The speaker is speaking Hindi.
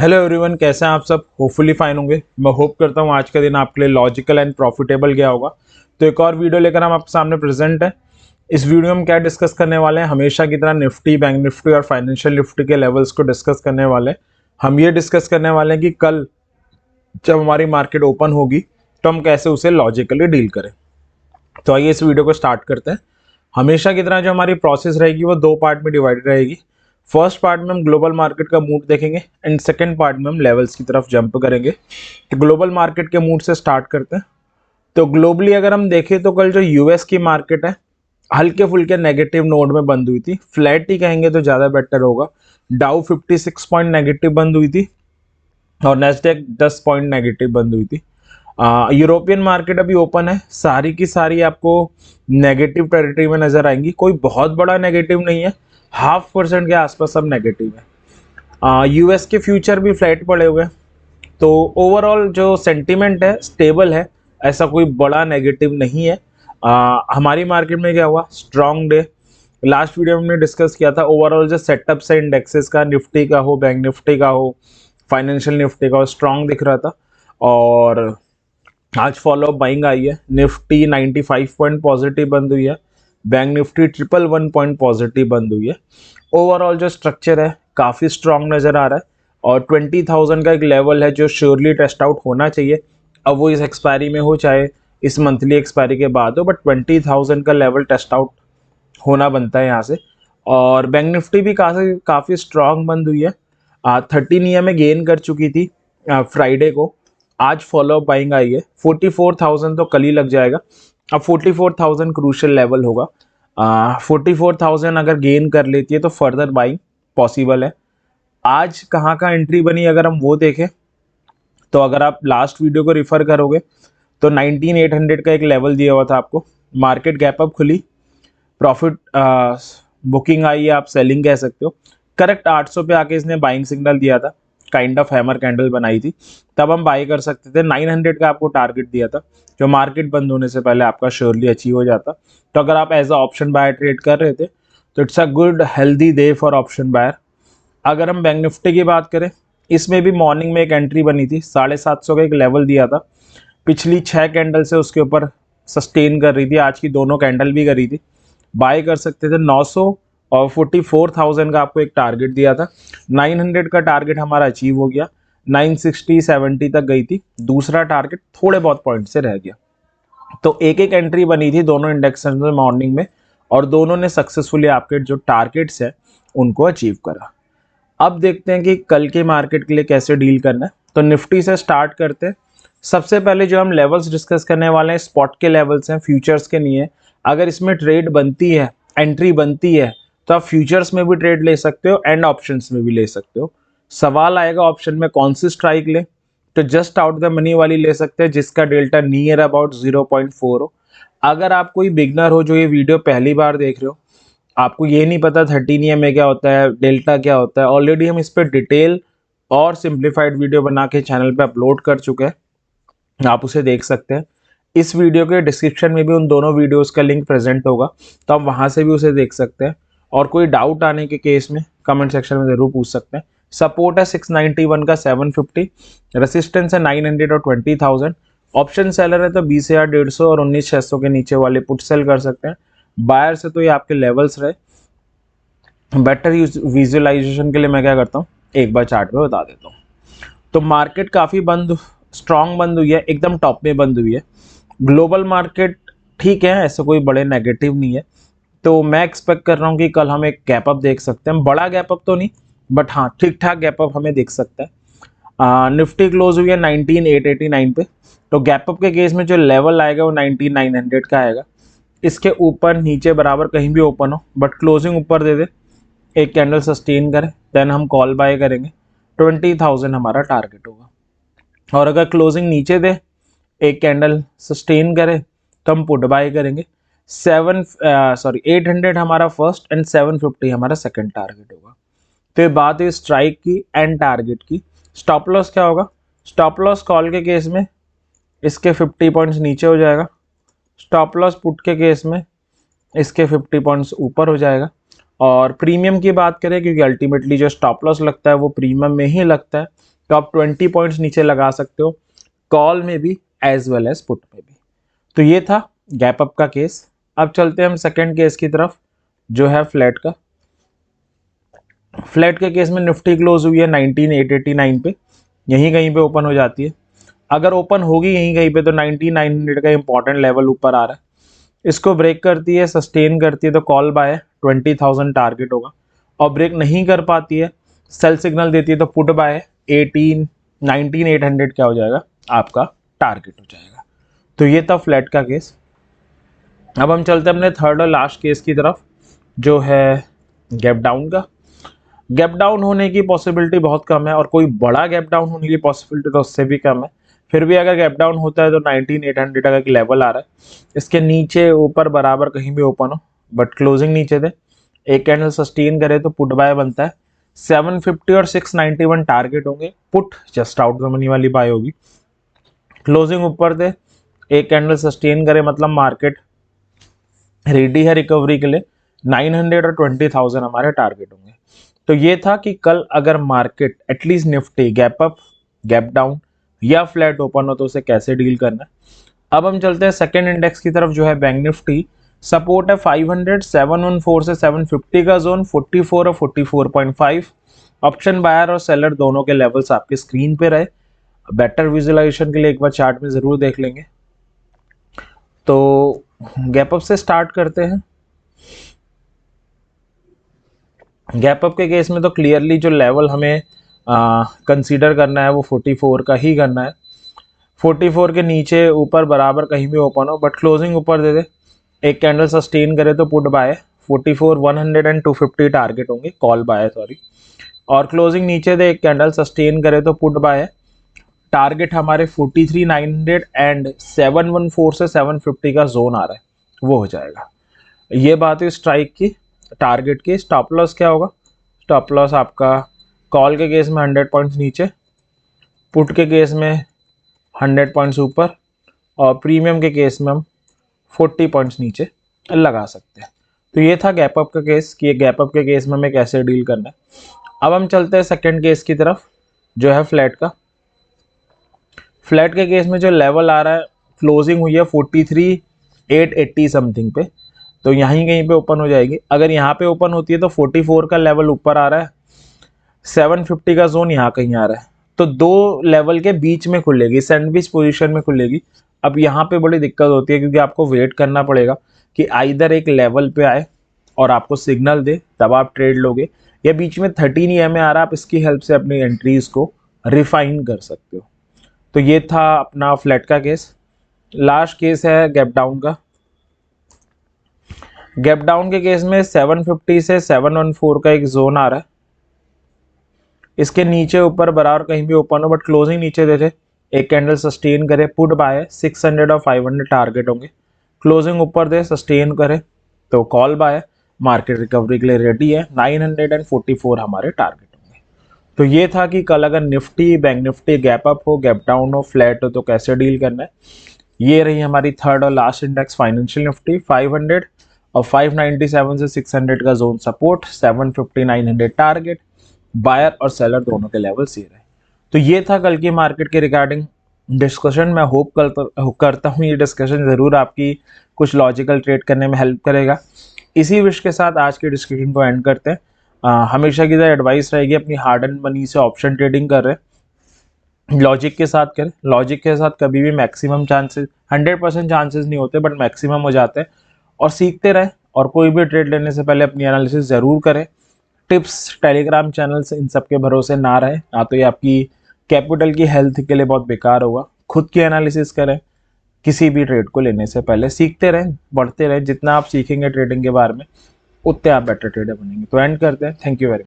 हेलो एवरीवन, कैसे हैं आप सब। होपफुली फाइन होंगे। मैं होप करता हूँ आज का दिन आपके लिए लॉजिकल एंड प्रॉफिटेबल गया होगा। तो एक और वीडियो लेकर हम आपके सामने प्रेजेंट है। इस वीडियो में हम क्या डिस्कस करने वाले हैं, हमेशा की तरह निफ्टी, बैंक निफ्टी और फाइनेंशियल निफ्टी के लेवल्स को डिस्कस करने वाले हैं। हम ये डिस्कस करने वाले हैं कि कल जब हमारी मार्केट ओपन होगी तो हम कैसे उसे लॉजिकली डील करें। तो आइए इस वीडियो को स्टार्ट करते हैं। हमेशा की तरह जो हमारी प्रोसेस रहेगी वो दो पार्ट में डिवाइडेड रहेगी। फर्स्ट पार्ट में हम ग्लोबल मार्केट का मूड देखेंगे एंड सेकंड पार्ट में हम लेवल्स की तरफ जंप करेंगे। तो ग्लोबल मार्केट के मूड से स्टार्ट करते हैं। तो ग्लोबली अगर हम देखें तो कल जो यूएस की मार्केट है हल्के फुल्के नेगेटिव नोड में बंद हुई थी। फ्लैट ही कहेंगे तो ज़्यादा बेटर होगा। डाउ 56 पॉइंट नेगेटिव बंद हुई थी और नेस्डेक 10 पॉइंट नेगेटिव बंद हुई थी। यूरोपियन मार्केट अभी ओपन है, सारी की सारी आपको नेगेटिव टेरिटरी में नजर आएंगी। कोई बहुत बड़ा नेगेटिव नहीं है, 0.5% के आसपास सब नेगेटिव है। यूएस के फ्यूचर भी फ्लैट पड़े हुए हैं। तो ओवरऑल जो सेंटीमेंट है स्टेबल है, ऐसा कोई बड़ा नेगेटिव नहीं है। हमारी मार्केट में क्या हुआ, स्ट्रॉन्ग डे। लास्ट वीडियो में हमने डिस्कस किया था ओवरऑल जो सेटअप से इंडेक्सेस का, निफ्टी का हो, बैंक निफ्टी का हो, फाइनेंशियल निफ्टी का हो, स्ट्रॉन्ग दिख रहा था। और आज फॉलो अप बाइंग आई है। निफ्टी 95 पॉइंट पॉजिटिव बंद हुई है, बैंक निफ्टी 111 पॉइंट पॉजिटिव बंद हुई है। ओवरऑल जो स्ट्रक्चर है काफ़ी स्ट्रॉन्ग नज़र आ रहा है और 20,000 का एक लेवल है जो श्योरली टेस्ट आउट होना चाहिए। अब वो इस एक्सपायरी में हो चाहे इस मंथली एक्सपायरी के बाद हो, बट 20,000 का लेवल टेस्ट आउट होना बनता है यहाँ से। और बैंक निफ्टी भी काफ़ी स्ट्रॉन्ग बंद हुई है। 13 में गेन कर चुकी थी फ्राइडे को। आज फॉलो अप बाइंग आई है। 44,000 तो कल ही लग जाएगा। अब 44,000 क्रूशियल लेवल होगा। 44,000 अगर गेन कर लेती है तो फर्दर बाइंग पॉसिबल है। आज कहाँ का एंट्री बनी अगर हम वो देखें तो अगर आप लास्ट वीडियो को रिफर करोगे तो 19,800 का एक लेवल दिया हुआ था आपको। मार्केट गैप अप खुली, प्रॉफिट बुकिंग आई है, आप सेलिंग कह सकते हो। करेक्ट 800 पे आके इसने बाइंग सिग्नल दिया था, काइंड ऑफ हैमर कैंडल बनाई थी, तब हम बाई कर सकते थे। 900 का आपको टारगेट दिया था जो मार्केट बंद होने से पहले आपका श्योरली अचीव हो जाता। तो अगर आप as a option buyer trade कर रहे थे तो it's a good healthy day for option buyer. अगर हम बैंक निफ्टी की बात करें, इसमें भी मॉर्निंग में एक एंट्री बनी थी, 750 का एक लेवल दिया था। पिछली 6 कैंडल से उसके ऊपर सस्टेन कर रही थी, आज की दोनों कैंडल भी करी थी। बाय कर सकते थे 900 और 44,000 का आपको एक टारगेट दिया था। 900 का टारगेट हमारा अचीव हो गया, 960 70 तक गई थी। दूसरा टारगेट थोड़े बहुत पॉइंट से रह गया। तो एक एक एंट्री बनी थी दोनों इंडेक्स में मॉर्निंग में और दोनों ने सक्सेसफुली आपके जो टारगेट्स है उनको अचीव करा। अब देखते हैं कि कल के मार्केट के लिए कैसे डील करना है। तो निफ्टी से स्टार्ट करते हैं। सबसे पहले जो हम लेवल्स डिस्कस करने वाले हैं स्पॉट के लेवल्स हैं, फ्यूचर्स के नहीं है। अगर इसमें ट्रेड बनती है, एंट्री बनती है, तो आप फ्यूचर्स में भी ट्रेड ले सकते हो एंड ऑप्शंस में भी ले सकते हो। सवाल आएगा ऑप्शन में कौन सी स्ट्राइक ले, तो जस्ट आउट द मनी वाली ले सकते हैं जिसका डेल्टा नियर अबाउट 0.4 हो। अगर आप कोई बिगनर हो जो ये वीडियो पहली बार देख रहे हो, आपको ये नहीं पता 13 में क्या होता है, डेल्टा क्या होता है, ऑलरेडी हम इस पर डिटेल और सिंप्लीफाइड वीडियो बना के चैनल पे अपलोड कर चुके हैं, आप उसे देख सकते हैं। इस वीडियो के डिस्क्रिप्शन में भी उन दोनों वीडियोस का लिंक प्रेजेंट होगा, तो आप वहाँ से भी उसे देख सकते हैं। और कोई डाउट आने के केस में कमेंट सेक्शन में ज़रूर पूछ सकते हैं। सपोर्ट है 691 का 750, रेसिस्टेंस है 900 और 20,000। ऑप्शन सेलर है तो 20,150 और 19,600 के नीचे वाले पुट सेल कर सकते हैं। बायर से तो ये आपके लेवल्स रहे। बेटर विजुअलाइजेशन के लिए मैं क्या करता हूँ, एक बार चार्ट में बता देता हूँ। तो मार्केट काफ़ी स्ट्रॉन्ग बंद हुई है, एकदम टॉप में बंद हुई है। ग्लोबल मार्केट ठीक है, ऐसे कोई बड़े नेगेटिव नहीं है। तो मैं एक्सपेक्ट कर रहा हूँ कि कल हम एक गैप अप देख सकते हैं। बड़ा गैप अप तो नहीं, बट हाँ ठीक ठाक गैप अप हमें देख सकता है। निफ्टी क्लोज हुई है 19,889 पे। तो गैप अप के केस में जो लेवल आएगा वो 19,900 का आएगा। इसके ऊपर नीचे बराबर कहीं भी ओपन हो, बट क्लोजिंग ऊपर दे दे, एक कैंडल सस्टेन करे, देन हम कॉल बाय करेंगे। 20,000 हमारा टारगेट होगा। और अगर क्लोजिंग नीचे दे, एक कैंडल सस्टेन करे, तो हम पुट बाय करेंगे। 800 हमारा फर्स्ट एंड 750 हमारा सेकंड टारगेट होगा। फिर बात है स्ट्राइक की एंड टारगेट की। स्टॉप लॉस क्या होगा, स्टॉप लॉस कॉल के केस में इसके 50 पॉइंट्स नीचे हो जाएगा। स्टॉप लॉस पुट के केस में इसके 50 पॉइंट्स ऊपर हो जाएगा। और प्रीमियम की बात करें, क्योंकि अल्टीमेटली जो स्टॉप लॉस लगता है वो प्रीमियम में ही लगता है, तो आप 20 पॉइंट्स नीचे लगा सकते हो, कॉल में भी एज वेल एज पुट में भी। तो ये था गैप अप का केस। अब चलते हैं हम सेकेंड केस की तरफ, जो है फ्लैट का। फ्लैट के केस में निफ्टी क्लोज हुई है 19,889 पे, यहीं कहीं पे ओपन हो जाती है। अगर ओपन होगी यहीं कहीं पे तो 19,900 का इंपॉर्टेंट लेवल ऊपर आ रहा है, इसको ब्रेक करती है, सस्टेन करती है तो कॉल बाय 20,000 टारगेट होगा, और ब्रेक नहीं कर पाती है, सेल सिग्नल देती है तो पुट बाय 19,800 क्या हो जाएगा आपका टारगेट हो जाएगा। तो ये था फ्लैट का केस। अब हम चलते हैं अपने थर्ड और लास्ट केस की तरफ, जो है गैप डाउन का। गैप डाउन होने की पॉसिबिलिटी बहुत कम है, और कोई बड़ा गैप डाउन होने की पॉसिबिलिटी तो उससे भी कम है। फिर भी अगर गैप डाउन होता है तो 19,800 का एक लेवल आ रहा है, इसके नीचे ऊपर बराबर कहीं भी ओपन हो, बट क्लोजिंग नीचे दे, एक कैंडल सस्टेन करे तो पुट बाय बनता है। 750 और 691 टारगेट होंगे, put just out the money वाली बाय होगी। क्लोजिंग ऊपर दे, एक कैंडल सस्टेन करे, मतलब मार्केट रेडी है रिकवरी के लिए, 900 और 20,000 हमारे टारगेट होंगे। तो ये था कि कल अगर market at least Nifty gap up, gap down या फ्लैट ओपन हो तो उसे कैसे डील करना है। अब हम चलते हैं सेकंड इंडेक्स की तरफ, जो है बैंक निफ्टी। सपोर्ट है 500, 714 से 750 का जोन, 44 और 44.5। ऑप्शन बायर और सेलर दोनों के लेवल्स आपके स्क्रीन पे रहे। बेटर विजुअलाइजेशन के लिए एक बार चार्ट में जरूर देख लेंगे। तो गैप अप से स्टार्ट करते हैं। गैप अप के केस में तो क्लियरली जो लेवल हमें कंसीडर करना है वो 44 का ही करना है। 44 के नीचे ऊपर बराबर कहीं भी ओपन हो, बट क्लोजिंग ऊपर दे दे, एक कैंडल सस्टेन करे तो पुट बाय 44, 100 एंड 250 टारगेट होंगे, कॉल बाय सॉरी। और क्लोजिंग नीचे दे, एक कैंडल सस्टेन करे तो पुट बाय, टारगेट हमारे 43,900 एंड 714 से 750 का जोन आ रहा है, वो हो जाएगा। ये बात है स्ट्राइक की, टारगेट की। स्टॉप लॉस क्या होगा? स्टॉप लॉस आपका कॉल के केस में 100 पॉइंट्स नीचे, पुट के केस में 100 पॉइंट्स ऊपर, और प्रीमियम के केस में हम 40 पॉइंट्स नीचे लगा सकते हैं। तो ये था गैप अप का केस कि गैप अप के केस में हमें कैसे डील करना है। अब हम चलते हैं सेकंड केस की तरफ, जो है फ्लैट का। फ्लैट के केस में जो लेवल आ रहा है, क्लोजिंग हुई है 43,880 समथिंग पे, तो यहीं कहीं पे ओपन हो जाएगी। अगर यहाँ पे ओपन होती है तो 44 का लेवल ऊपर आ रहा है, 750 का जोन यहाँ कहीं आ रहा है, तो दो लेवल के बीच में खुलेगी, सैंडविच पोजीशन में खुलेगी। अब यहाँ पे बड़ी दिक्कत होती है क्योंकि आपको वेट करना पड़ेगा कि आइदर एक लेवल पे आए और आपको सिग्नल दे, तब आप ट्रेड लोगे, या बीच में 13 EMA आ रहा है, आप इसकी हेल्प से अपनी एंट्रीज को रिफाइन कर सकते हो। तो ये था अपना फ्लैट का केस। लास्ट केस है गैप डाउन का। गैप डाउन के केस में 750 से 714 का एक जोन आ रहा है, इसके नीचे ऊपर बराबर कहीं भी ओपन हो, बट क्लोजिंग नीचे दे दे, एक कैंडल सस्टेन करे, पुट बाय 600 और 500 टारगेट होंगे। क्लोजिंग ऊपर दे, सस्टेन करे तो कॉल बाय, मार्केट रिकवरी के लिए रेडी है, 944 हमारे टारगेट होंगे। तो ये था कि कल अगर Nifty, bank Nifty gap up हो, गैप डाउन हो, फ्लैट हो तो कैसे डील करना है। ये रही हमारी थर्ड और लास्ट इंडेक्स फाइनेंशियल निफ्टी। 500 और 597 से 600 का जोन सपोर्ट, 750, 900 टारगेट, बायर और सेलर दोनों के लेवल्स ये रहे। तो ये था कल की मार्केट के रिगार्डिंग डिस्कशन। मैं होप करता हूँ ये डिस्कशन ज़रूर आपकी कुछ लॉजिकल ट्रेड करने में हेल्प करेगा। इसी विश के साथ आज के डिस्कशन को एंड करते हैं। हमेशा की तरह एडवाइस रहेगी, अपनी हार्ड एंड मनी से ऑप्शन ट्रेडिंग कर रहे हैं, लॉजिक के साथ करें। लॉजिक के साथ कभी भी मैक्सिमम चांसेस, 100% चांसेस नहीं होते, बट मैक्सिमम हो जाते हैं, और सीखते रहें। और कोई भी ट्रेड लेने से पहले अपनी एनालिसिस ज़रूर करें। टिप्स, टेलीग्राम चैनल्स, इन सब के भरोसे ना रहे, ना तो ये आपकी कैपिटल की हेल्थ के लिए बहुत बेकार होगा। खुद की एनालिसिस करें, किसी भी ट्रेड को लेने से पहले सीखते रहें, बढ़ते रहें। जितना आप सीखेंगे ट्रेडिंग के बारे में, उतने आप बेटर ट्रेडर बनेंगे। तो एंड करते हैं। Thank you very much.